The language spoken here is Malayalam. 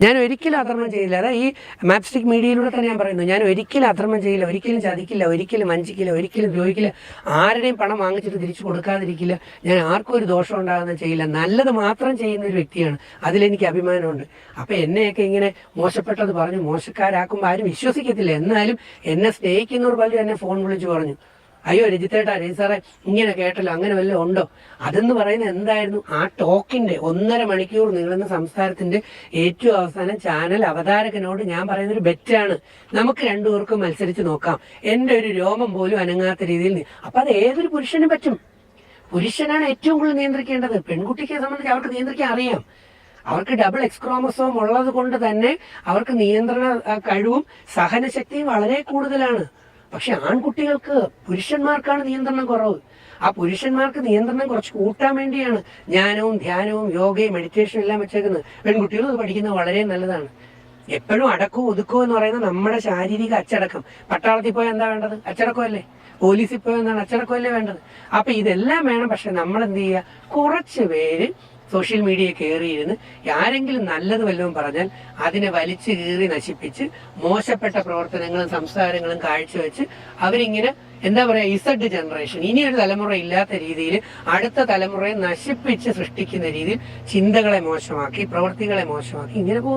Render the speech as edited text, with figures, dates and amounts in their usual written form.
ഞാൻ ഒരിക്കലും അധർമ്മം ചെയ്യില്ല. അതാ ഈ മാപ്സ്റ്റിക് മീഡിയയിലൂടെ തന്നെ ഞാൻ പറയുന്നു, ഞാൻ ഒരിക്കലും അധർമ്മം ചെയ്യില്ല, ഒരിക്കലും ചതിക്കില്ല, ഒരിക്കലും വഞ്ചിക്കില്ല, ഒരിക്കലും ദ്രോഹിക്കില്ല, ആരുടെയും പണം വാങ്ങിച്ചിട്ട് തിരിച്ചു കൊടുക്കാതിരിക്കില്ല, ഞാൻ ആർക്കും ഒരു ദോഷം ഉണ്ടാകുന്ന ചെയ്യില്ല, നല്ലത് മാത്രം ചെയ്യുന്ന ഒരു വ്യക്തിയാണ്. അതിലെനിക്ക് അഭിമാനമുണ്ട്. അപ്പം എന്നെയൊക്കെ ഇങ്ങനെ മോശപ്പെട്ടത് പറഞ്ഞു മോശക്കാരാക്കുമ്പോൾ ആരും വിശ്വസിക്കത്തില്ല. എന്നാലും എന്നെ സ്നേഹിക്കുന്നവർ പലരും എന്നെ ഫോൺ വിളിച്ച് പറഞ്ഞു, അയ്യോ രജിത്തേട്ടാ, രജി സാറേ ഇങ്ങനെ കേട്ടല്ലോ, അങ്ങനെ വല്ലതും ഉണ്ടോ? അതെന്ന് പറയുന്നത് എന്തായിരുന്നു? ആ ടോക്കിന്റെ 1.5 മണിക്കൂർ നീളുന്ന സംസാരത്തിന്റെ ഏറ്റവും അവസാനം ചാനൽ അവതാരകനോട് ഞാൻ പറയുന്നൊരു ബെറ്റാണ്, നമുക്ക് രണ്ടുപേർക്കും മത്സരിച്ച് നോക്കാം, എൻ്റെ ഒരു രോമം പോലും അനങ്ങാത്ത രീതിയിൽ. അപ്പൊ അത് ഏതൊരു പുരുഷനും പറ്റും. പുരുഷനാണ് ഏറ്റവും കൂടുതൽ നിയന്ത്രിക്കേണ്ടത്. പെൺകുട്ടിയെ സംബന്ധിച്ച് അവർക്ക് നിയന്ത്രിക്കാൻ അറിയാം. അവർക്ക് ഡബിൾ എക്സ് ക്രോമസോം ഉള്ളത് കൊണ്ട് തന്നെ അവർക്ക് നിയന്ത്രണ കഴിവും സഹനശക്തിയും വളരെ കൂടുതലാണ്. പക്ഷെ ആൺകുട്ടികൾക്ക്, പുരുഷന്മാർക്കാണ് നിയന്ത്രണം കുറവ്. ആ പുരുഷന്മാർക്ക് നിയന്ത്രണം കുറച്ച് കൂട്ടാൻ വേണ്ടിയാണ് ജ്ഞാനവും ധ്യാനവും യോഗയും മെഡിറ്റേഷനും എല്ലാം വെച്ചേക്കുന്നത്. പെൺകുട്ടികളും അത് പഠിക്കുന്നത് വളരെ നല്ലതാണ്. എപ്പോഴും അടക്കവും ഒതുക്കവും എന്ന് പറയുന്നത് നമ്മുടെ ശാരീരിക അച്ചടക്കം. പട്ടാളത്തിൽ പോയാൽ എന്താ വേണ്ടത്? അച്ചടക്കമല്ലേ. പോലീസിൽ പോയാൽ എന്താണ്? അച്ചടക്കമല്ലേ വേണ്ടത്. അപ്പൊ ഇതെല്ലാം വേണം. പക്ഷെ നമ്മൾ എന്ത് ചെയ്യുക? കുറച്ച് പേര് സോഷ്യൽ മീഡിയ കയറിയിരുന്ന് ആരെങ്കിലും നല്ലത് വല്ലതും പറഞ്ഞാൽ അതിനെ വലിച്ചു കീറി നശിപ്പിച്ച് മോശപ്പെട്ട പ്രവർത്തനങ്ങളും സംസാരങ്ങളും കാഴ്ചവെച്ച് അവരിങ്ങനെ എന്താ പറയുക, ഇസഡ് ജനറേഷൻ, ഇനിയൊരു തലമുറ ഇല്ലാത്ത രീതിയിൽ അടുത്ത തലമുറയെ നശിപ്പിച്ച് സൃഷ്ടിക്കുന്ന രീതിയിൽ ചിന്തകളെ മോശമാക്കി, പ്രവൃത്തികളെ മോശമാക്കി ഇങ്ങനെ പോകുന്നു.